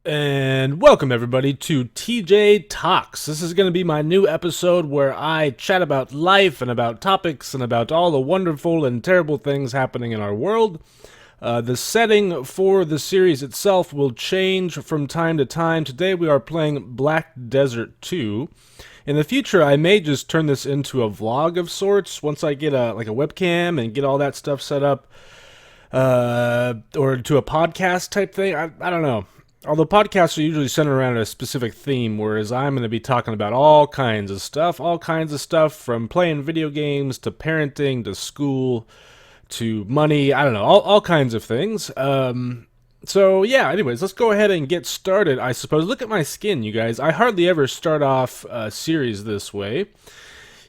And welcome everybody to TJ Talks. This is going to be my new episode where I chat about life and about topics and about all the wonderful and terrible things happening in our world. The setting for the series itself will change from time to time. Today we are playing Black Desert 2. In the future, I may just turn this into a vlog of sorts once I get a webcam and get all that stuff set up, or to a podcast type thing. I don't know. Although podcasts are usually centered around a specific theme, whereas I'm going to be talking about all kinds of stuff from playing video games to parenting to school to money. I don't know, all kinds of things. So yeah, anyways, let's go ahead and get started, I suppose. Look at my skin, you guys. I hardly ever start off a series this way.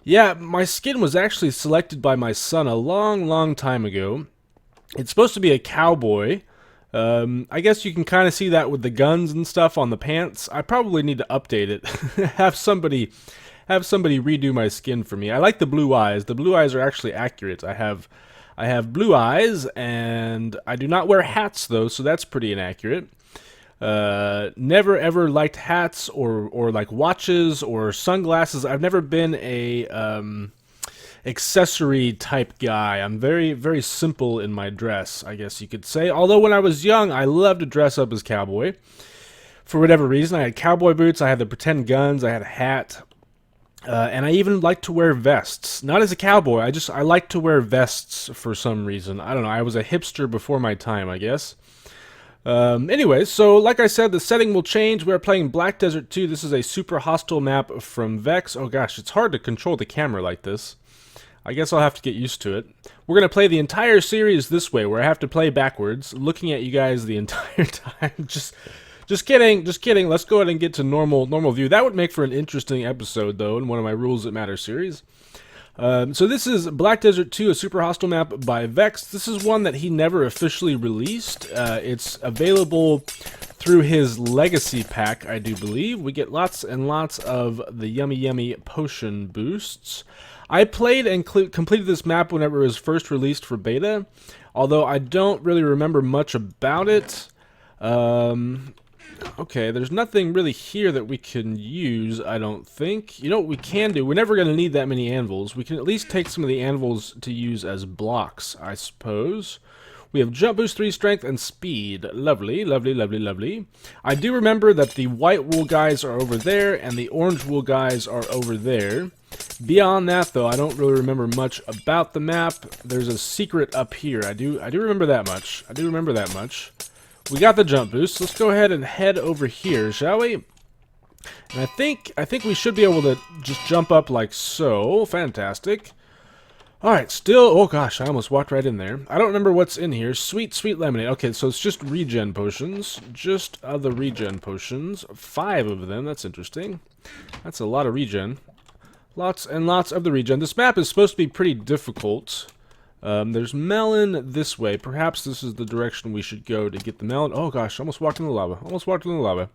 Yeah, my skin was actually selected by my son a long time ago. It's supposed to be a cowboy. I guess you can kind of see that with the guns and stuff on the pants. I probably need to update it. have somebody redo my skin for me. I like the blue eyes. The blue eyes are actually accurate. I have blue eyes, and I do not wear hats though, so that's pretty inaccurate. Never ever liked hats or like watches or sunglasses. I've never been a accessory type guy. I'm very simple in my dress, I guess you could say. Although when I was young, I loved to dress up as cowboy. For whatever reason, I had cowboy boots, I had the pretend guns, I had a hat, and I even liked to wear vests. Not as a cowboy, I like to wear vests for some reason. I don't know, I was a hipster before my time, I guess. Anyways, so like I said, the setting will change. We're playing Black Desert 2. This is a super hostile map from Vex. Oh gosh, it's hard to control the camera like this. I guess I'll have to get used to it. We're going to play the entire series this way, where I have to play backwards, looking at you guys the entire time. Just kidding. Let's go ahead and get to normal view. That would make for an interesting episode, though, in one of my Rules That Matter series. So this is Black Desert 2, a super hostile map by Vex. This is one that he never officially released. It's available through his Legacy Pack, I do believe. We get lots and lots of the yummy potion boosts. I played and completed this map whenever it was first released for beta, although I don't really remember much about it. Okay, there's nothing really here that we can use, I don't think. You know what we can do? We're never going to need that many anvils. We can at least take some of the anvils to use as blocks, I suppose. We have jump boost, 3 strength, and speed. Lovely. I do remember that the white wool guys are over there, and the orange wool guys are over there. Beyond that, though, I don't really remember much about the map. There's a secret up here. I do remember that much. We got the jump boost. Let's go ahead and head over here, shall we? And I think we should be able to just jump up like so. Fantastic. Alright, still... Oh gosh, I almost walked right in there. I don't remember what's in here. Sweet lemonade. Okay, so it's just regen potions. Just the regen potions. 5 of them. That's interesting. That's a lot of regen. Lots and lots of the regen. This map is supposed to be pretty difficult. There's melon this way. Perhaps this is the direction we should go to get the melon. Oh gosh, almost walked in the lava.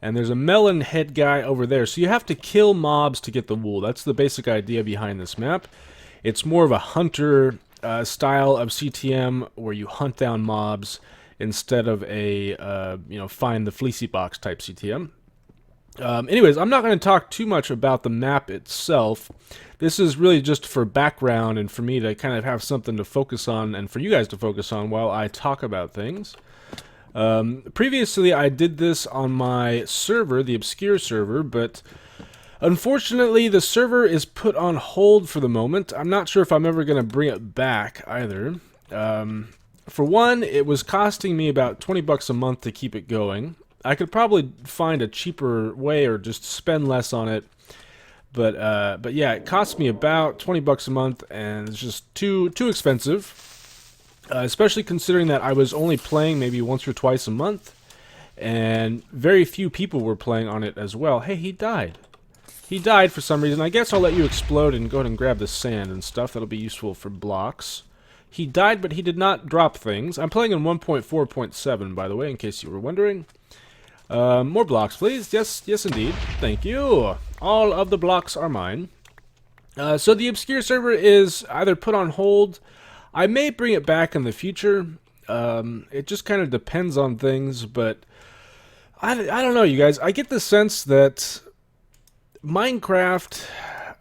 And there's a melon head guy over there. So you have to kill mobs to get the wool. That's the basic idea behind this map. It's more of a hunter style of CTM where you hunt down mobs instead of a, find the fleecy box type CTM. Anyways, I'm not going to talk too much about the map itself. This is really just for background and for me to kind of have something to focus on and for you guys to focus on while I talk about things. Previously, I did this on my server, the Obscure server, but unfortunately, the server is put on hold for the moment. I'm not sure if I'm ever going to bring it back either. For one, it was costing me about 20 bucks a month to keep it going. I could probably find a cheaper way or just spend less on it. But yeah, it cost me about 20 bucks a month, and it's just too expensive. Especially considering that I was only playing maybe once or twice a month, and very few people were playing on it as well. Hey, he died. He died for some reason. I guess I'll let you explode and go ahead and grab the sand and stuff. That'll be useful for blocks. He died, but he did not drop things. I'm playing in 1.4.7, by the way, in case you were wondering. More blocks, please. Yes, indeed. Thank you. All of the blocks are mine. So the Obscure server is either put on hold. I may bring it back in the future. It just kind of depends on things, but I don't know, you guys. I get the sense that Minecraft,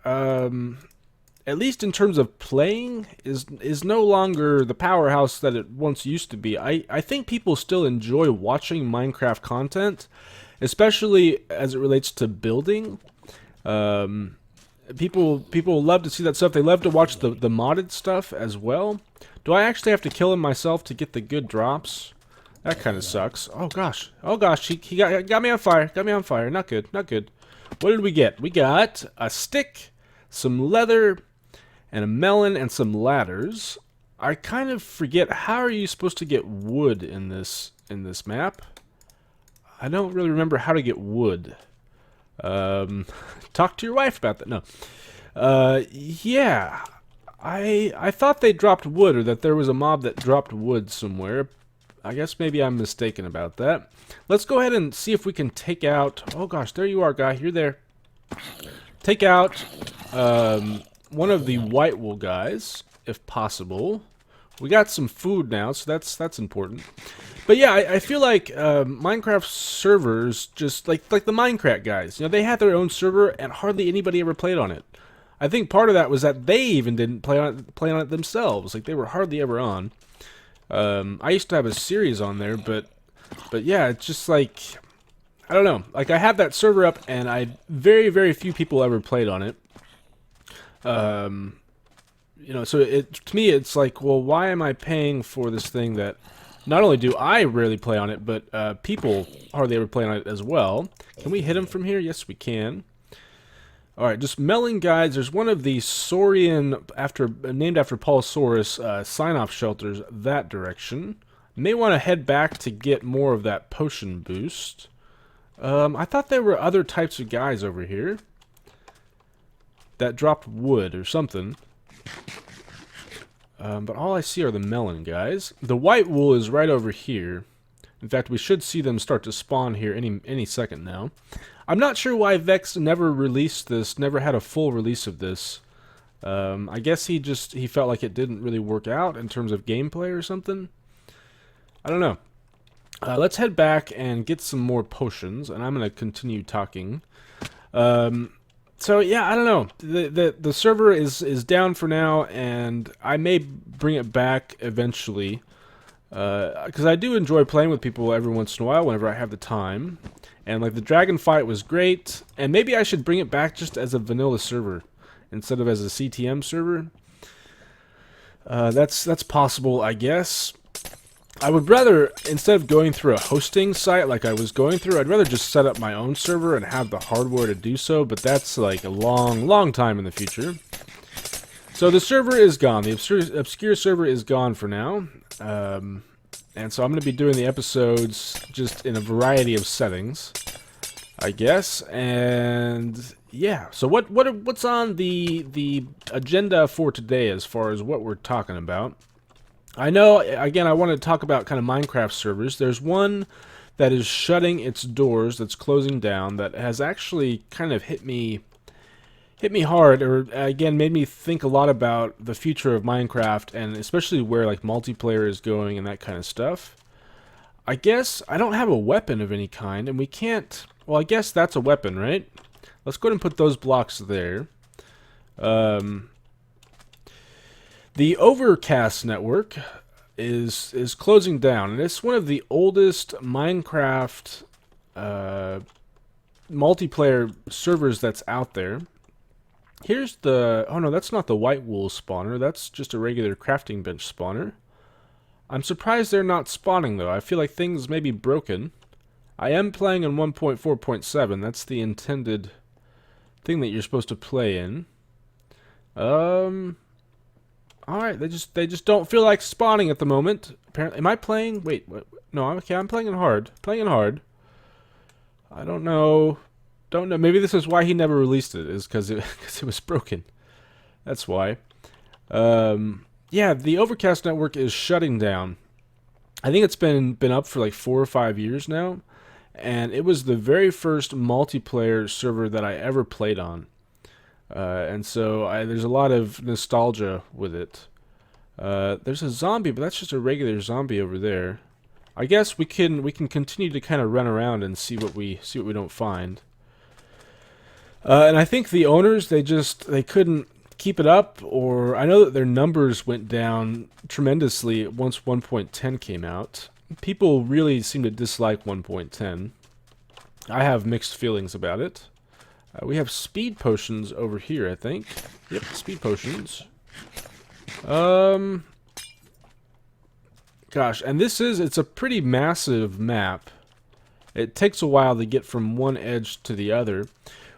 at least in terms of playing, is no longer the powerhouse that it once used to be. I think people still enjoy watching Minecraft content, especially as it relates to building. Um, people love to see that stuff. They love to watch the modded stuff as well. Do I actually have to kill him myself to get the good drops? That kind of sucks. Oh gosh. Oh gosh. He got me on fire. Got me on fire. Not good. Not good. What did we get? We got a stick, some leather, and a melon, and some ladders. I kind of forget, how are you supposed to get wood in this map? I don't really remember how to get wood. Talk to your wife about that. No. Yeah. I thought they dropped wood, or that there was a mob that dropped wood somewhere. I guess maybe I'm mistaken about that. Let's go ahead and see if we can take out... Oh gosh, there you are, guy. You're there. Take out one of the white wool guys, if possible. We got some food now, so that's important. But yeah, I feel like Minecraft servers, just like the Minecraft guys, you know, they had their own server and hardly anybody ever played on it. I think part of that was that they even didn't play on it themselves. Like, they were hardly ever on. I used to have a series on there, but yeah, it's just like, I don't know. Like, I had that server up, and very, very few people ever played on it. You know, so to me, it's like, well, why am I paying for this thing that not only do I rarely play on it, but people hardly ever play on it as well? Can we hit him from here? Yes, we can. Alright, just melon guides. There's one of the Saurian, named after Paul Soros, sign-off shelters that direction. May want to head back to get more of that potion boost. I thought there were other types of guys over here that dropped wood or something. But all I see are the melon guys. The white wool is right over here. In fact, we should see them start to spawn here any second now. I'm not sure why Vex never released this, never had a full release of this. I guess he felt like it didn't really work out in terms of gameplay or something. I don't know. Let's head back and get some more potions, and I'm going to continue talking. So yeah, I don't know. The server is down for now, and I may bring it back eventually. Because I do enjoy playing with people every once in a while whenever I have the time. And like, the dragon fight was great, and maybe I should bring it back just as a vanilla server instead of as a CTM server. That's possible, I guess. I would rather, instead of going through a hosting site like I was going through, I'd rather just set up my own server and have the hardware to do so, but that's like a long time in the future. So the server is gone. The obscure server is gone for now. And so I'm going to be doing the episodes just in a variety of settings, I guess. And yeah, so what's on the agenda for today as far as what we're talking about? I know, again, I want to talk about kind of Minecraft servers. There's one that is shutting its doors, that's closing down, that has actually kind of hit me hard, or again made me think a lot about the future of Minecraft, and especially where like multiplayer is going and that kind of stuff. I guess I don't have a weapon of any kind, and we can't... Well, I guess that's a weapon, right? Let's go ahead and put those blocks there. The Overcast network is closing down, and it's one of the oldest Minecraft multiplayer servers that's out there. Here's the... Oh no, that's not the white wool spawner. That's just a regular crafting bench spawner. I'm surprised they're not spawning, though. I feel like things may be broken. I am playing in 1.4.7. That's the intended thing that you're supposed to play in. Alright, they just don't feel like spawning at the moment. Apparently, am I playing? Wait, what? No, okay, I'm playing in hard. Playing in hard. I don't know. Don't know. Maybe this is why he never released it, is because it was broken. That's why. Yeah, the Overcast network is shutting down. I think it's been up for like 4 or 5 years now, and it was the very first multiplayer server that I ever played on. And so there's a lot of nostalgia with it. There's a zombie, but that's just a regular zombie over there. I guess we can continue to kind of run around and see what we don't find. And I think the owners, they couldn't keep it up, or I know that their numbers went down tremendously once 1.10 came out. People really seem to dislike 1.10. I have mixed feelings about it. We have speed potions over here, I think. Yep, speed potions. Gosh, and it's a pretty massive map. It takes a while to get from one edge to the other.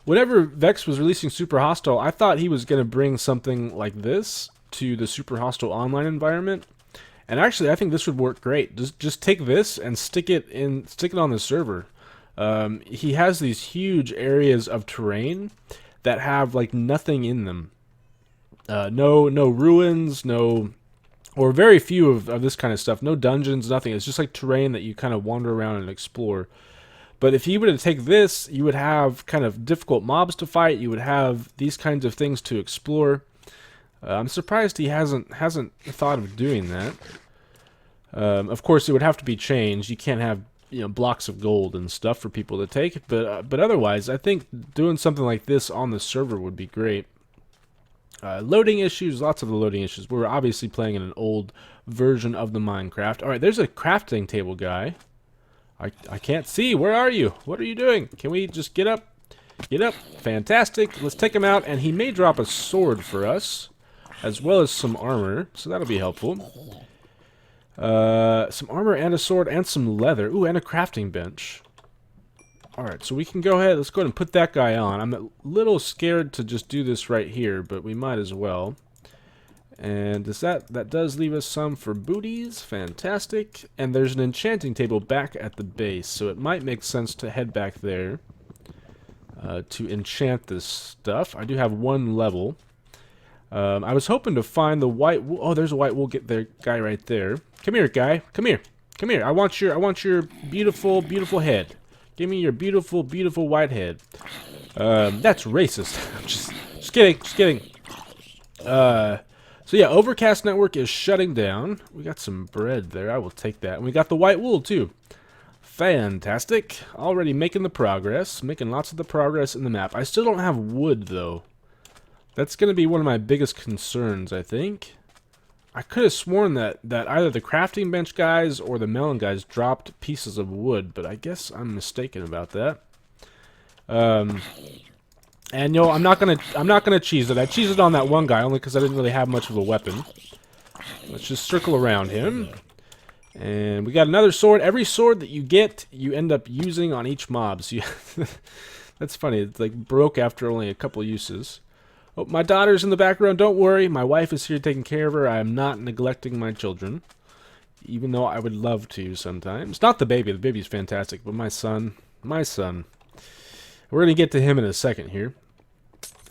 Whenever Vechs was releasing Super Hostile, I thought he was going to bring something like this to the Super Hostile online environment. And actually, I think this would work great. Just take this and stick it on the server. He has these huge areas of terrain that have like nothing in them. No ruins, or very few of this kind of stuff. No dungeons, nothing. It's just like terrain that you kind of wander around and explore. But if you were to take this, you would have kind of difficult mobs to fight. You would have these kinds of things to explore. I'm surprised he hasn't thought of doing that. Of course, it would have to be changed. You can't have blocks of gold and stuff for people to take. But otherwise, I think doing something like this on the server would be great. Loading issues, lots of the loading issues. We're obviously playing in an old version of the Minecraft. All right, there's a crafting table guy. I can't see. Where are you? What are you doing? Can we just get up? Get up. Fantastic. Let's take him out, and he may drop a sword for us, as well as some armor, so that'll be helpful. Some armor and a sword and some leather. Ooh, and a crafting bench. Alright, so we can go ahead. Let's go ahead and put that guy on. I'm a little scared to just do this right here, but we might as well. And that does leave us some for booties. Fantastic. And there's an enchanting table back at the base, so it might make sense to head back there to enchant this stuff. I do have one level. I was hoping to find the white wool. Oh, there's a white wool guy right there. Come here, guy. Come here. Come here. I want your beautiful, beautiful head. Give me your beautiful, beautiful white head. That's racist. Just kidding. Just kidding. So yeah, Overcast Network is shutting down. We got some bread there. I will take that. And we got the white wool too. Fantastic. Already making the progress. Making lots of the progress in the map. I still don't have wood though. That's going to be one of my biggest concerns, I think. I could have sworn that either the crafting bench guys or the melon guys dropped pieces of wood, but I guess I'm mistaken about that. And I'm not gonna cheese it. I cheesed it on that one guy only because I didn't really have much of a weapon. Let's just circle around him. And we got another sword. Every sword that you get, you end up using on each mob. So that's funny. It's like broke after only a couple uses. Oh, my daughter's in the background. Don't worry. My wife is here taking care of her. I am not neglecting my children. Even though I would love to sometimes. Not the baby. The baby's fantastic. But my son. My son. We're going to get to him in a second here.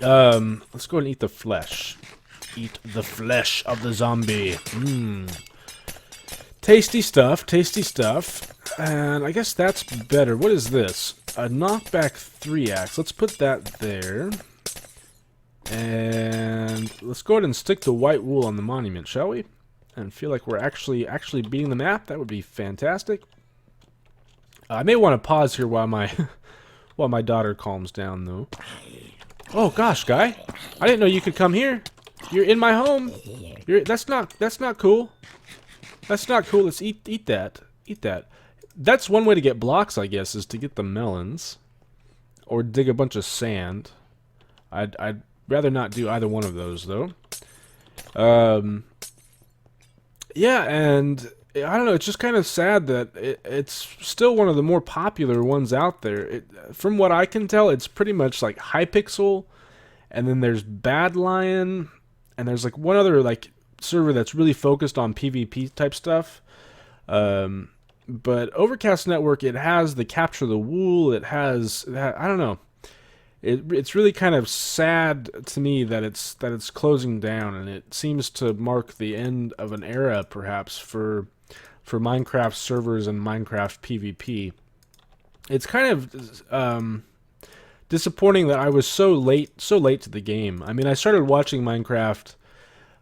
Let's go and eat the flesh. Eat the flesh of the zombie. Tasty stuff. Tasty stuff. And I guess that's better. What is this? A knockback 3-axe. Let's put that there. And let's go ahead and stick the white wool on the monument, shall we? And feel like we're actually beating the map. That would be fantastic. I may want to pause here while my while my daughter calms down, though. Oh gosh, guy! I didn't know you could come here. You're in my home. That's not cool. That's not cool. Let's eat that. Eat that. That's one way to get blocks, I guess, is to get the melons, or dig a bunch of sand. I'd rather not do either one of those, though. Yeah, and I don't know, it's just kind of sad that it's still one of the more popular ones out there. From what I can tell, it's pretty much like Hypixel, and then there's Bad Lion, and there's like one other like server that's really focused on PvP type stuff. But Overcast Network, it has the Capture the Wool, it has I don't know. It's really kind of sad to me that it's closing down, and it seems to mark the end of an era, perhaps, for Minecraft servers and Minecraft PvP. It's kind of disappointing that I was so late to the game. I mean, I started watching Minecraft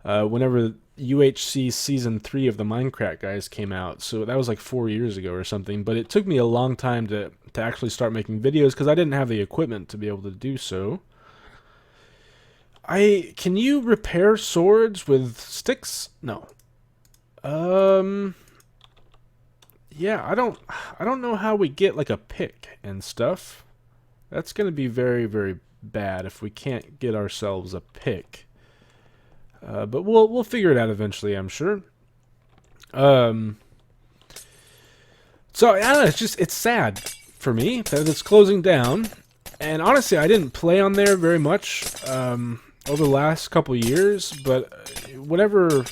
whenever UHC Season 3 of the Minecraft guys came out. So that was like 4 years ago or something. But it took me a long time to actually start making videos because I didn't have the equipment to be able to do so. Can you repair swords with sticks? No. Yeah, I don't know how we get like a pick and stuff. That's gonna be very, very bad if we can't get ourselves a pick. But we'll figure it out eventually, I'm sure. So I don't know, it's sad for me that it's closing down. And honestly, I didn't play on there very much over the last couple years, but whenever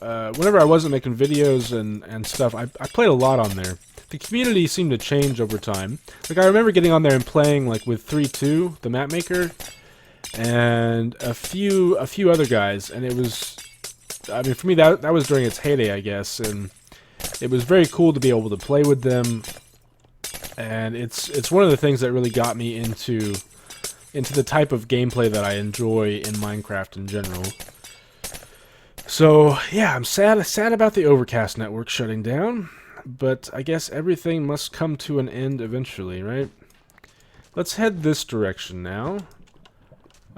I wasn't making videos and stuff, I played a lot on there. The community seemed to change over time. Like, I remember getting on there and playing like with 3-2, the map maker, and a few other guys, and it was, I mean, for me that was during its heyday, I guess, and it was very cool to be able to play with them. And it's one of the things that really got me into the type of gameplay that I enjoy in Minecraft in general. So yeah, I'm sad about the Overcast network shutting down, but I guess everything must come to an end eventually, right? Let's head this direction now.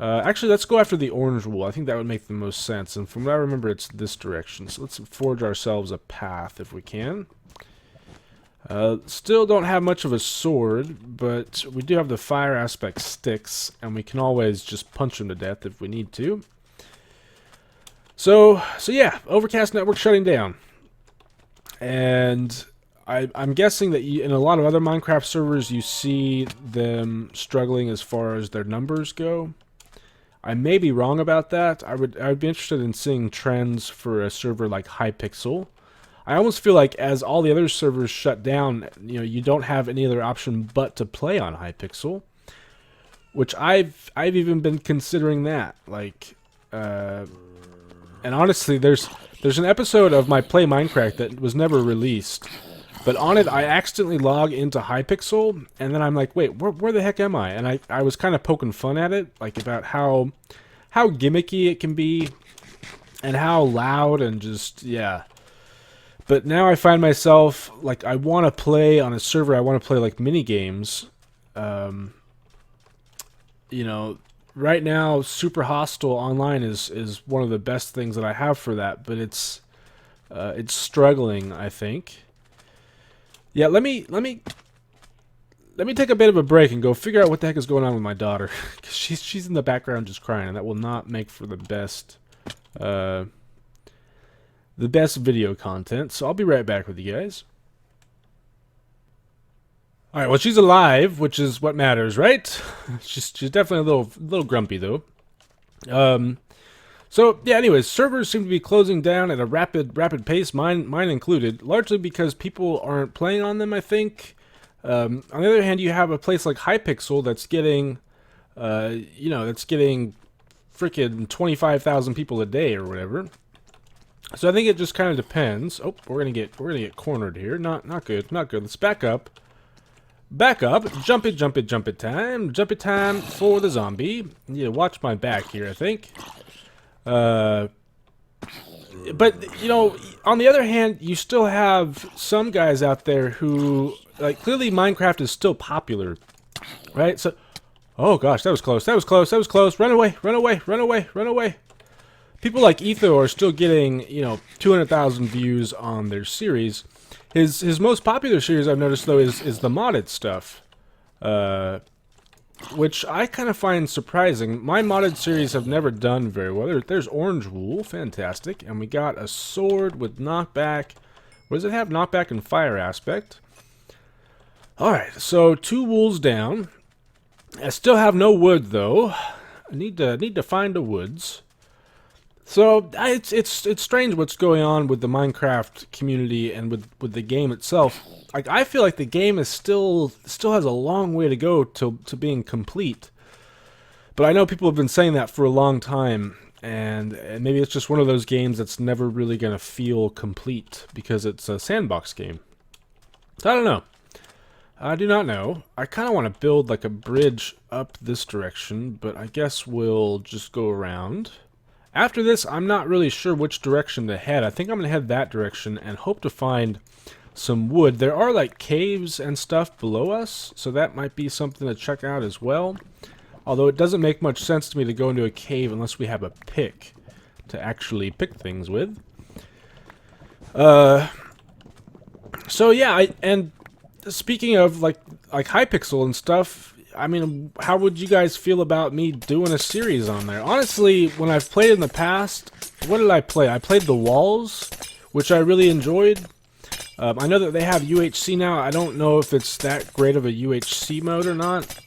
Actually, let's go after the orange wool. I think that would make the most sense, and from what I remember, it's this direction. So let's forge ourselves a path if we can. Still don't have much of a sword, but we do have the fire aspect sticks, and we can always just punch them to death if we need to. So yeah, Overcast network shutting down. And I'm guessing that in a lot of other Minecraft servers, you see them struggling as far as their numbers go. I may be wrong about that. I would be interested in seeing trends for a server like Hypixel. I almost feel like as all the other servers shut down, you don't have any other option but to play on Hypixel, which I've even been considering that. Like, and honestly, there's an episode of my Play Minecraft that was never released, but on it I accidentally log into Hypixel, and then I'm like, wait, where the heck am I? And I was kind of poking fun at it, like about how gimmicky it can be, and how loud, and just, yeah. But now I find myself, like, I want to play on a server, I want to play, like, mini-games. Right now, Super Hostile Online is one of the best things that I have for that, but it's struggling, I think. Yeah, let me take a bit of a break and go figure out what the heck is going on with my daughter, because she's in the background just crying, and that will not make for the best video content. So I'll be right back with you guys. All right, well, she's alive, which is what matters, right? she's definitely a little grumpy though. So yeah, anyways, servers seem to be closing down at a rapid pace, mine included, largely because people aren't playing on them, I think. On the other hand, you have a place like Hypixel that's getting freaking 25,000 people a day or whatever. So I think it just kind of depends. Oh, we're gonna get cornered here. Not good. Let's back up. Back up. Jump it time. Jump it time for the zombie. Need to watch my back here, I think. But on the other hand, you still have some guys out there who, like, clearly Minecraft is still popular, right? So, oh gosh, that was close. Run away. People like Etho are still getting, 200,000 views on their series. His most popular series I've noticed though is the modded stuff, which I kind of find surprising. My modded series have never done very well. There's orange wool, fantastic, and we got a sword with knockback. What does it have? Knockback and fire aspect. All right, so 2 wools down. I still have no wood though. I need to find the woods. So it's strange what's going on with the Minecraft community and with the game itself. Like, I feel like the game is still has a long way to go to being complete. But I know people have been saying that for a long time, and maybe it's just one of those games that's never really gonna feel complete because it's a sandbox game. So I don't know. I do not know. I kind of want to build like a bridge up this direction, but I guess we'll just go around. After this, I'm not really sure which direction to head. I think I'm going to head that direction and hope to find some wood. There are like caves and stuff below us, so that might be something to check out as well. Although it doesn't make much sense to me to go into a cave unless we have a pick to actually pick things with. So yeah, and speaking of like Hypixel and stuff, I mean, how would you guys feel about me doing a series on there? Honestly, when I've played in the past, what did I play? I played The Walls, which I really enjoyed. I know that they have UHC now. I don't know if it's that great of a UHC mode or not.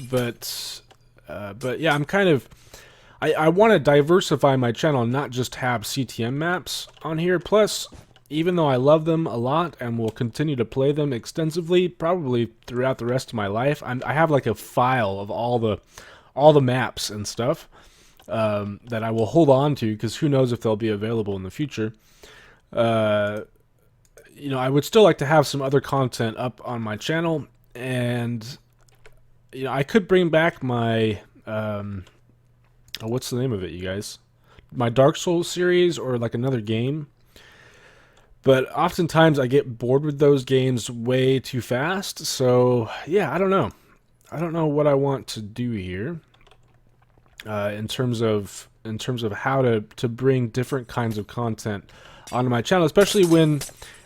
But yeah, I'm kind of... I want to diversify my channel and not just have CTM maps on here. Plus, even though I love them a lot and will continue to play them extensively, probably throughout the rest of my life, I have like a file of all the maps and stuff that I will hold on to, because who knows if they'll be available in the future. You know, I would still like to have some other content up on my channel, and you know, I could bring back my what's the name of it, you guys? My Dark Souls series, or like another game. But oftentimes I get bored with those games way too fast. So yeah, I don't know. I don't know what I want to do here in terms of how to bring different kinds of content onto my channel, especially when,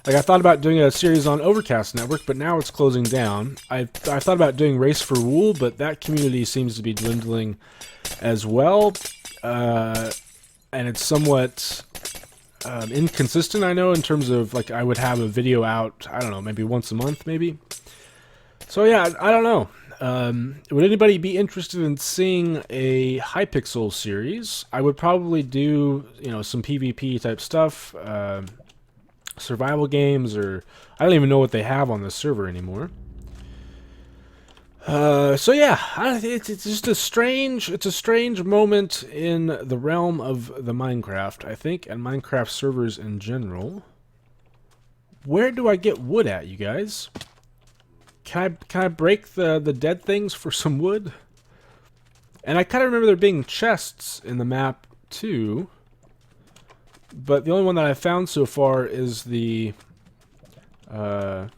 like, I thought about doing a series on Overcast Network, but now it's closing down. I thought about doing Race for Wool, but that community seems to be dwindling as well, and it's somewhat inconsistent, I know, in terms of, like, I would have a video out, I don't know, maybe once a month, maybe. So yeah, I don't know. Would anybody be interested in seeing a Hypixel series? I would probably do, you know, some PvP type stuff, survival games, or I don't even know what they have on the server anymore. So yeah, it's just a strange moment in the realm of the Minecraft, I think, and Minecraft servers in general. Where do I get wood at, you guys? Can I break the dead things for some wood? And I kind of remember there being chests in the map too, but the only one that I found so far is the one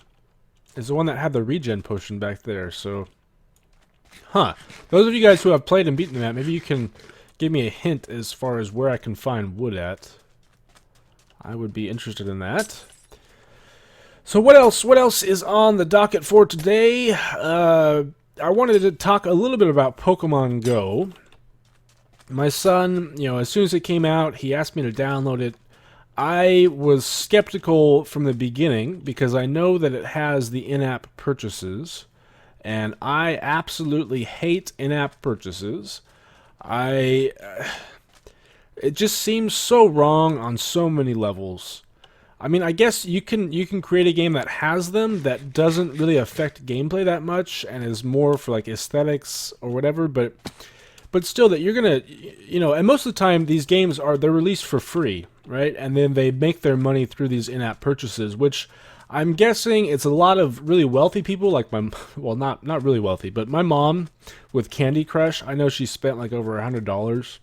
that had the regen potion back there. So, those of you guys who have played and beaten the map, maybe you can give me a hint as far as where I can find wood at. I would be interested in that. So what else is on the docket for today? I wanted to talk a little bit about Pokemon Go. My son, you know, as soon as it came out, he asked me to download it. I was skeptical from the beginning because I know that it has the in-app purchases, and I absolutely hate in-app purchases. It just seems so wrong on so many levels. I mean, I guess you can create a game that has them that doesn't really affect gameplay that much and is more for like aesthetics or whatever, but still, that you're gonna, you know, and most of the time these games they're released for free, right? And then they make their money through these in-app purchases, which I'm guessing it's a lot of really wealthy people, like well, not really wealthy, but my mom with Candy Crush. I know she spent like over $100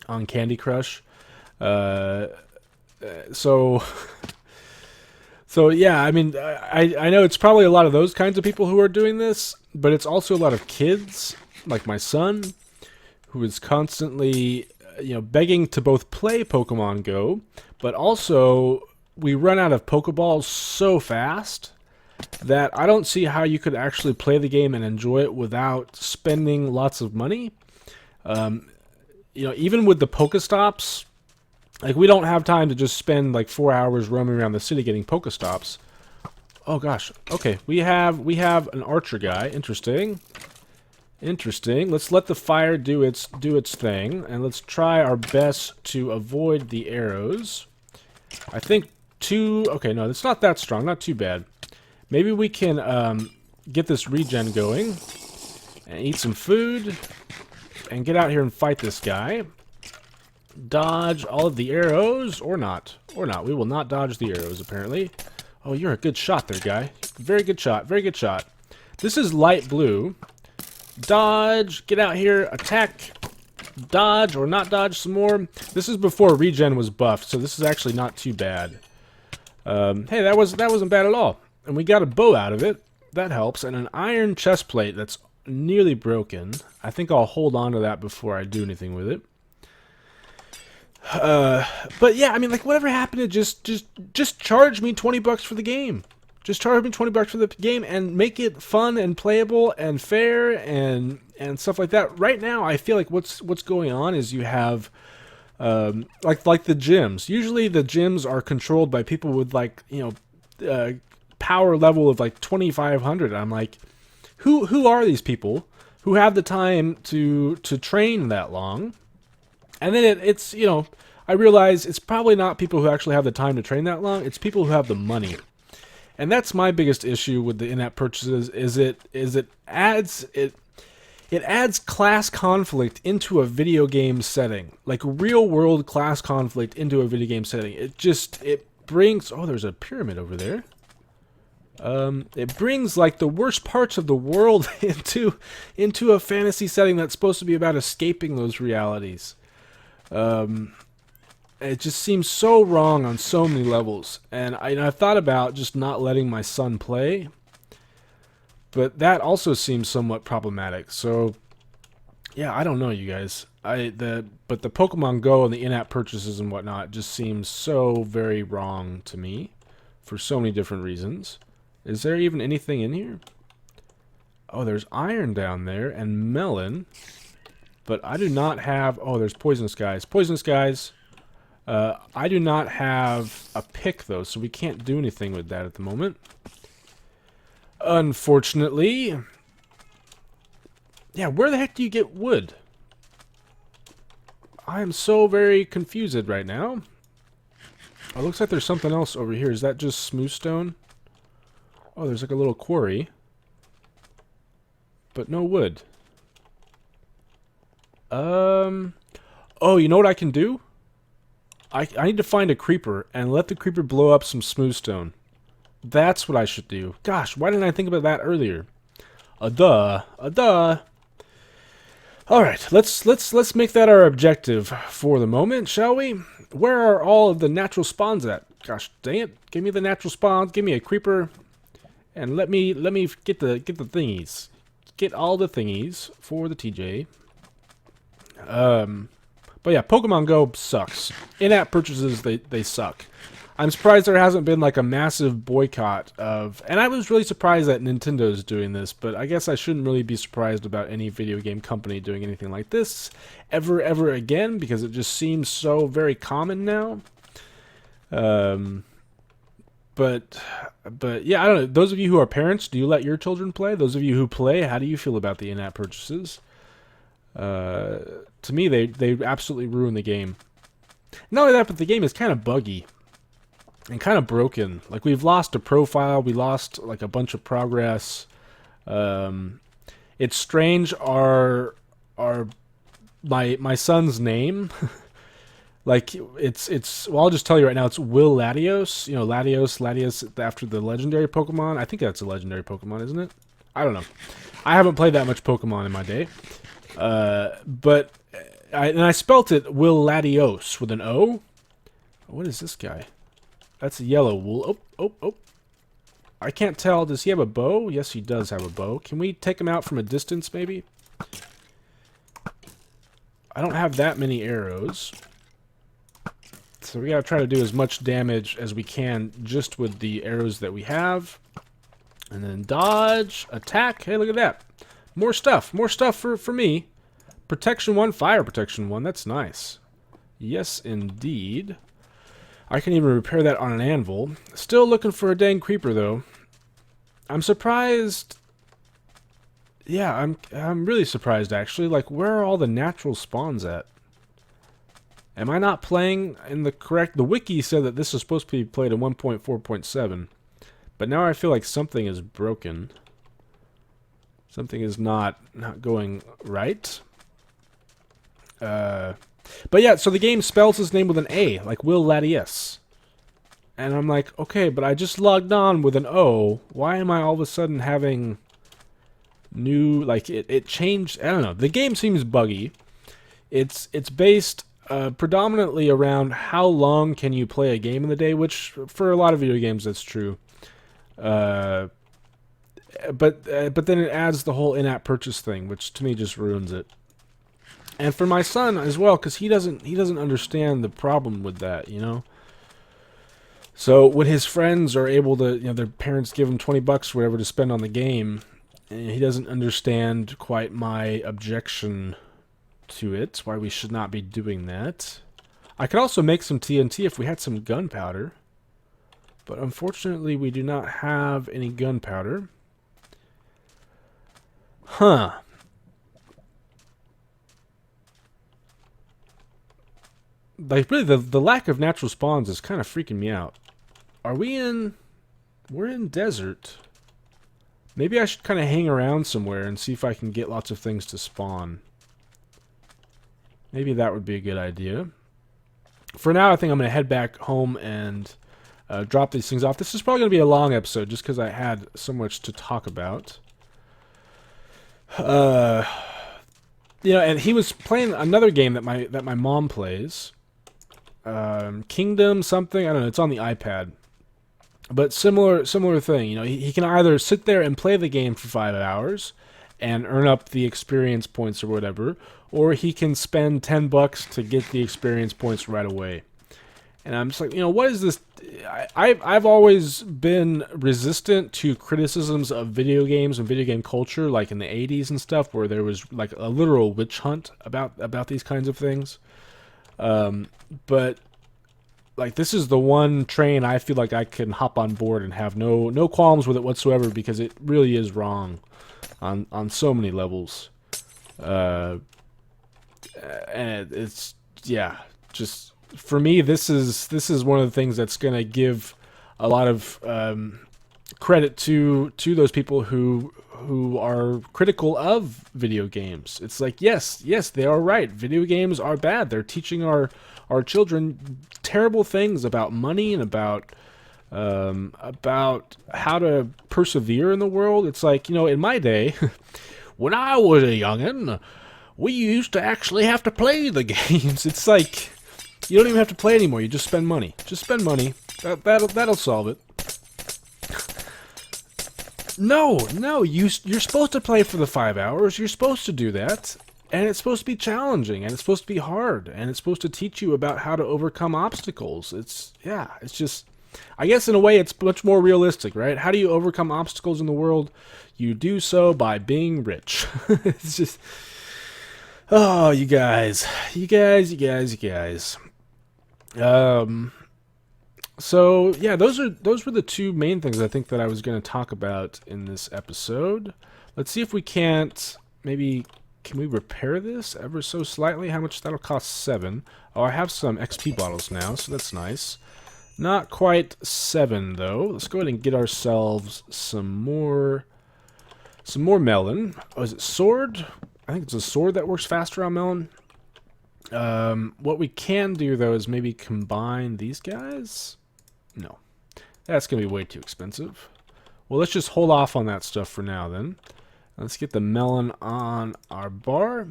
on Candy Crush. So yeah, I mean, I know it's probably a lot of those kinds of people who are doing this, but it's also a lot of kids, like my son, who is constantly, you know, begging to both play Pokemon Go, but also we run out of Pokeballs so fast that I don't see how you could actually play the game and enjoy it without spending lots of money. You know, even with the Pokestops, like, we don't have time to just spend like 4 hours roaming around the city getting Pokestops. Oh gosh. Okay, we have an archer guy. Interesting. Let's let the fire do its thing, and let's try our best to avoid the arrows. I think okay, no, it's not that strong, not too bad. Maybe we can get this regen going and eat some food and get out here and fight this guy. Dodge all of the arrows, or not. We will not dodge the arrows, apparently. Oh, you're a good shot there, guy. Very good shot, very good shot. This is light blue. Dodge, get out here, attack. dodge or not dodge some more. This is before regen was buffed, so this is actually not too bad. Hey, that wasn't bad at all. And we got a bow out of it. That helps. And an iron chest plate that's nearly broken. I think I'll hold on to that before I do anything with it. But yeah, I mean, like, whatever happened to just charge me $20 for the game. Just charge me $20 for the game and make it fun and playable and fair and stuff like that. Right now, I feel like what's going on is you have like the gyms. Usually, the gyms are controlled by people with, like, you know, power level of like 2,500. I'm like, who are these people who have the time to train that long? And then it's, you know, I realize it's probably not people who actually have the time to train that long. It's people who have the money. And that's my biggest issue with the in-app purchases is it adds class conflict into a video game setting. Like real world class conflict into a video game setting. It brings, oh, there's a pyramid over there. It brings like the worst parts of the world into a fantasy setting that's supposed to be about escaping those realities. It just seems so wrong on so many levels, and I've thought about just not letting my son play, but that also seems somewhat problematic. So, yeah, I don't know, you guys. But the Pokemon Go and the in-app purchases and whatnot just seems so very wrong to me, for so many different reasons. Is there even anything in here? Oh, there's iron down there and melon, but I do not have. Oh, there's poisonous guys. Poisonous guys. I do not have a pick, though, so we can't do anything with that at the moment. Unfortunately. Yeah, where the heck do you get wood? I am so very confused right now. Oh, it looks like there's something else over here. Is that just smooth stone? Oh, there's like a little quarry. But no wood. Oh, you know what I can do? I need to find a creeper and let the creeper blow up some smooth stone. That's what I should do. Gosh, why didn't I think about that earlier? Duh. All right, let's make that our objective for the moment, shall we? Where are all of the natural spawns at? Gosh, dang it! Give me the natural spawns. Give me a creeper, and let me get the thingies. Get all the thingies for the TJ. But yeah, Pokemon Go sucks. In-app purchases, they suck. I'm surprised there hasn't been like a massive boycott of... And I was really surprised that Nintendo's doing this, but I guess I shouldn't really be surprised about any video game company doing anything like this ever again, because it just seems so very common now. But yeah, I don't know. Those of you who are parents, do you let your children play? Those of you who play, how do you feel about the in-app purchases? To me, they absolutely ruin the game. Not only that, but the game is kind of buggy and kind of broken. Like, we've lost a profile, we lost like a bunch of progress. It's strange. My son's name, like it's. Well, I'll just tell you right now. It's Will Latios. You know, Latios after the legendary Pokemon. I think that's a legendary Pokemon, isn't it? I don't know. I haven't played that much Pokemon in my day. But I spelt it Will Latios with an O. What is this guy? That's a yellow wool. Oh. I can't tell. Does he have a bow? Yes, he does have a bow. Can we take him out from a distance, maybe? I don't have that many arrows. So we gotta try to do as much damage as we can just with the arrows that we have. And then dodge, attack. Hey, look at that. More stuff for me. Protection 1, fire protection 1. That's nice. Yes, indeed. I can even repair that on an anvil. Still looking for a dang creeper, though. I'm surprised. Yeah, I'm really surprised, actually. Like, where are all the natural spawns at? Am I not playing in the correct... The wiki said that this is supposed to be played in 1.4.7. But now I feel like something is broken. Something is not going right. But yeah, so the game spells his name with an A, like Will Latios. And I'm like, okay, but I just logged on with an O. Why am I all of a sudden having new, like, it changed? I don't know. The game seems buggy. It's based predominantly around how long can you play a game in the day, which for a lot of video games that's true. Uh, but then it adds the whole in-app purchase thing, which to me just ruins it. And for my son as well, because he doesn't understand the problem with that, you know. So when his friends are able to, their parents give him $20 or whatever to spend on the game, and he doesn't understand quite my objection to it, why we should not be doing that. I could also make some TNT if we had some gunpowder, but unfortunately we do not have any gunpowder. Huh. Like, really, the lack of natural spawns is kind of freaking me out. Are we in... We're in desert. Maybe I should kind of hang around somewhere and see if I can get lots of things to spawn. Maybe that would be a good idea. For now, I think I'm going to head back home and drop these things off. This is probably going to be a long episode just because I had so much to talk about. And he was playing another game that my mom plays. Kingdom something, I don't know, it's on the iPad. But similar thing, he can either sit there and play the game for 5 hours and earn up the experience points or whatever, or he can spend $10 to get the experience points right away. And I'm just like, what is this? I've always been resistant to criticisms of video games and video game culture, like in the 80s and stuff, where there was like a literal witch hunt about these kinds of things. But like, this is the one train I feel like I can hop on board and have no qualms with it whatsoever, because it really is wrong on so many levels. And it's, yeah, just for me, this is one of the things that's gonna give a lot of credit to those people who are critical of video games. It's like, yes, they are right. Video games are bad. They're teaching our children terrible things about money and about how to persevere in the world. It's like, in my day, when I was a youngin', we used to actually have to play the games. It's like, you don't even have to play anymore. You just spend money. Just spend money. That'll solve it. No, you're supposed to play for the 5 hours. You're supposed to do that. And it's supposed to be challenging, and it's supposed to be hard, and it's supposed to teach you about how to overcome obstacles. It's just, I guess in a way it's much more realistic, right? How do you overcome obstacles in the world? You do so by being rich. It's just, oh, you guys. So yeah, those were the two main things I think that I was going to talk about in this episode. Let's see if we can't maybe. Can we repair this ever so slightly? How much? That'll cost 7. Oh, I have some XP bottles now, so that's nice. Not quite 7 though. Let's go ahead and get ourselves some more melon. Oh, is it sword? I think it's a sword that works faster on melon. What we can do though is maybe combine these guys. No, that's gonna be way too expensive. Well, let's just hold off on that stuff for now then. Let's get the melon on our bar.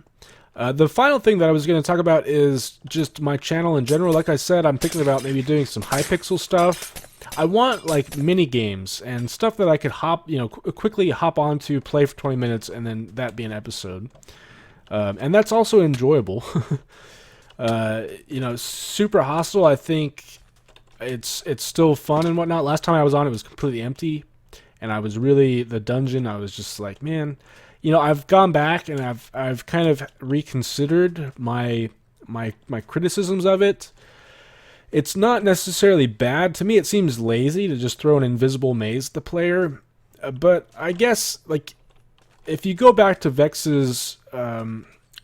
The final thing that I was going to talk about is just my channel in general. Like I said, I'm thinking about maybe doing some Hypixel stuff. I want like mini games and stuff that I could quickly hop onto, play for 20 minutes, and then that be an episode. And that's also enjoyable. Super Hostile, I think it's still fun and whatnot. Last time I was on, it was completely empty. And I was really, the dungeon, I was just like, man, I've gone back and I've kind of reconsidered my criticisms of it. It's not necessarily bad. To me, it seems lazy to just throw an invisible maze at the player. But I guess, like, if you go back to Vex's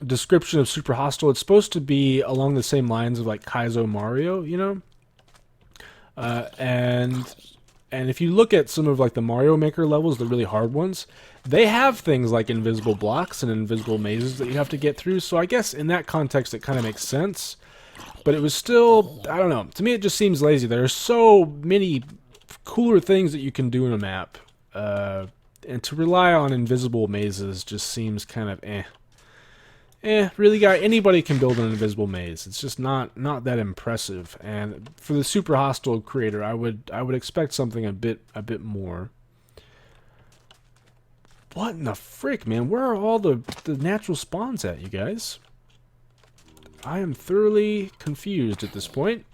description of Super Hostile, it's supposed to be along the same lines of, like, Kaizo Mario, And if you look at some of like the Mario Maker levels, the really hard ones, they have things like invisible blocks and invisible mazes that you have to get through. So I guess in that context, it kind of makes sense. But it was still, I don't know. To me, it just seems lazy. There are so many cooler things that you can do in a map. And to rely on invisible mazes just seems kind of eh. Really, guy, anybody can build an invisible maze. It's just not that impressive. And for the super hostile creator, I would expect something a bit more. What in the frick, man? Where are all the natural spawns at, you guys? I am thoroughly confused at this point.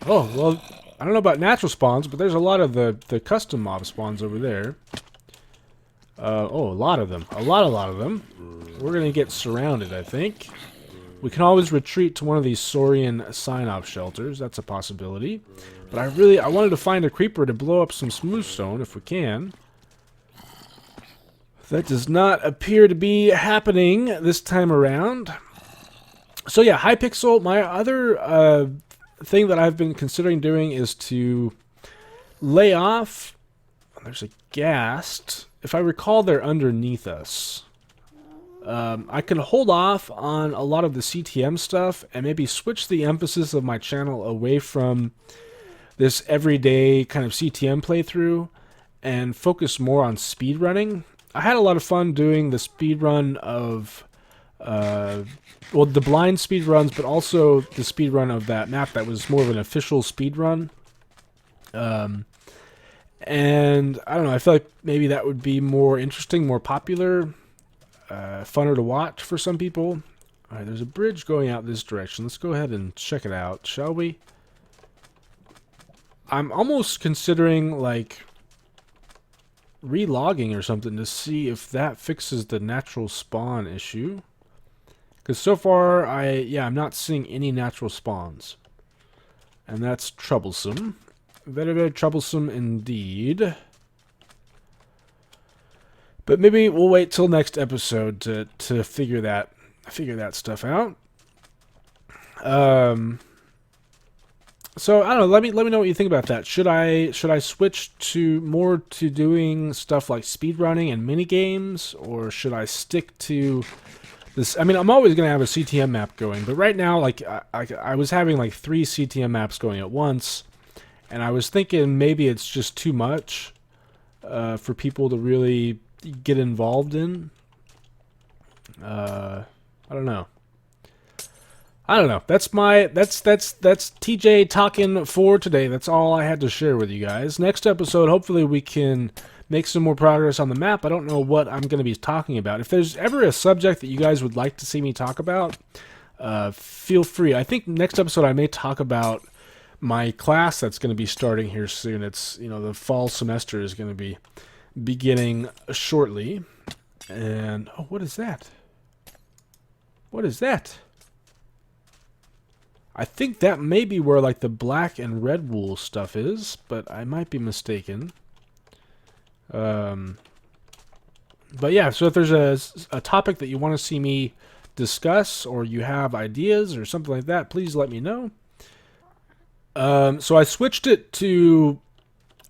Oh, well, I don't know about natural spawns, but there's a lot of the custom mob spawns over there. Oh, a lot of them. A lot of them. We're going to get surrounded, I think. We can always retreat to one of these Saurian sign-off shelters. That's a possibility. But I wanted to find a creeper to blow up some smooth stone if we can. That does not appear to be happening this time around. So yeah, Hypixel, my other thing that I've been considering doing is to lay off... There's a ghast. If I recall, they're underneath us. I can hold off on a lot of the CTM stuff and maybe switch the emphasis of my channel away from this everyday kind of CTM playthrough and focus more on speedrunning. I had a lot of fun doing the speedrun of, well, the blind speedruns, but also the speedrun of that map that was more of an official speedrun. And I don't know, I feel like maybe that would be more interesting, more popular, funner to watch for some people. Alright, there's a bridge going out this direction. Let's go ahead and check it out, shall we? I'm almost considering, like, relogging or something to see if that fixes the natural spawn issue. Because so far, I'm not seeing any natural spawns. And that's troublesome. Very, very troublesome indeed. But maybe we'll wait till next episode to figure that stuff out. So I don't know. Let me know what you think about that. Should I switch to more to doing stuff like speedrunning and mini games, or should I stick to this? I mean, I'm always gonna have a CTM map going, but right now, like I was having like 3 CTM maps going at once, and I was thinking maybe it's just too much for people to really get involved in. I don't know. That's TJ talking for today. That's all I had to share with you guys. Next episode, hopefully we can make some more progress on the map. I don't know what I'm going to be talking about. If there's ever a subject that you guys would like to see me talk about, feel free. I think next episode I may talk about my class that's going to be starting here soon. It's, the fall semester is going to be beginning shortly. And, oh, what is that? What is that? I think that may be where, like, the black and red wool stuff is, but I might be mistaken. But yeah, so if there's a topic that you want to see me discuss, or you have ideas or something like that, please let me know. So I switched it to...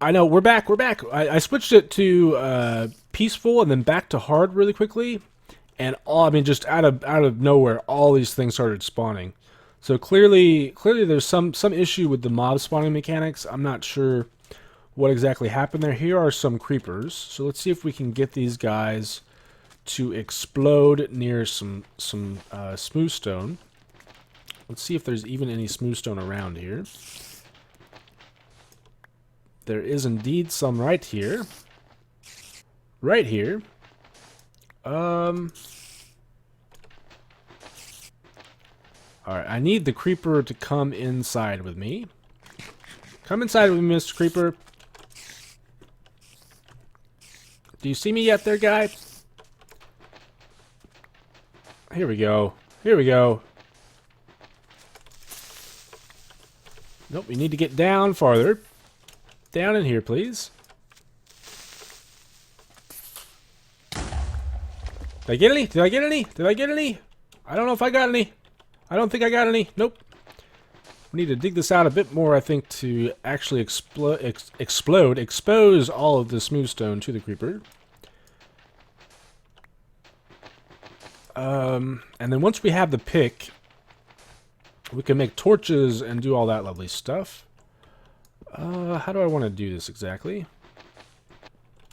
I know, we're back. I switched it to peaceful and then back to hard really quickly. And just out of nowhere, all these things started spawning. So clearly there's some issue with the mob spawning mechanics. I'm not sure what exactly happened there. Here are some creepers. So let's see if we can get these guys to explode near some smooth stone. Let's see if there's even any smooth stone around here. There is indeed some right here. Right here. Alright, I need the creeper to come inside with me. Come inside with me, Mr. Creeper. Do you see me yet there, guy? Here we go. Here we go. Nope, we need to get down farther. Down in here, please. Did I get any? Did I get any? Did I get any? I don't know if I got any. I don't think I got any. Nope. We need to dig this out a bit more, I think, to actually expose all of the smooth stone to the creeper. And then once we have the pick, we can make torches and do all that lovely stuff. How do I want to do this exactly?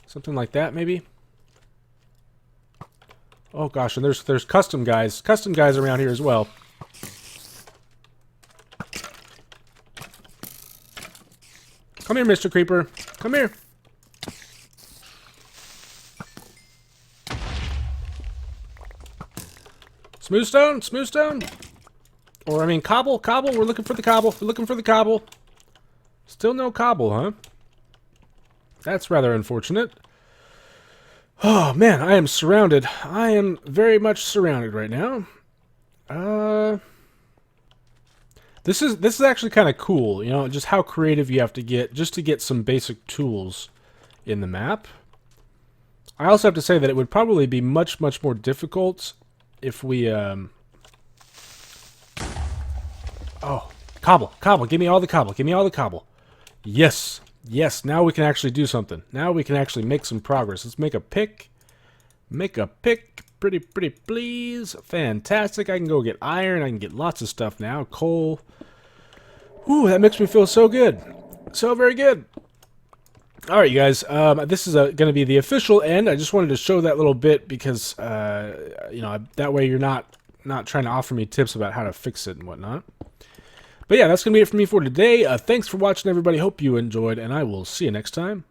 Something like that, maybe? Oh gosh, and there's custom guys around here as well. Come here, Mr. Creeper. Come here. Smooth stone, smooth stone. Or, I mean, cobble, cobble. We're looking for the cobble. We're looking for the cobble. Still no cobble, huh? That's rather unfortunate. Oh, man, I am surrounded. I am very much surrounded right now. This is actually kind of cool, you know, just how creative you have to get just to get some basic tools in the map. I also have to say that it would probably be much, much more difficult if we, Oh, cobble, cobble, give me all the cobble, give me all the cobble. Yes, yes, now we can actually do something. Now we can actually make some progress. Let's make a pick. Make a pick. Pretty, pretty, please. Fantastic. I can go get iron. I can get lots of stuff now. Coal. Ooh, that makes me feel so good. So very good. All right, you guys. This is going to be the official end. I just wanted to show that little bit because, you know, that way you're not trying to offer me tips about how to fix it and whatnot. But yeah, that's going to be it for me for today. Thanks for watching, everybody. Hope you enjoyed, and I will see you next time.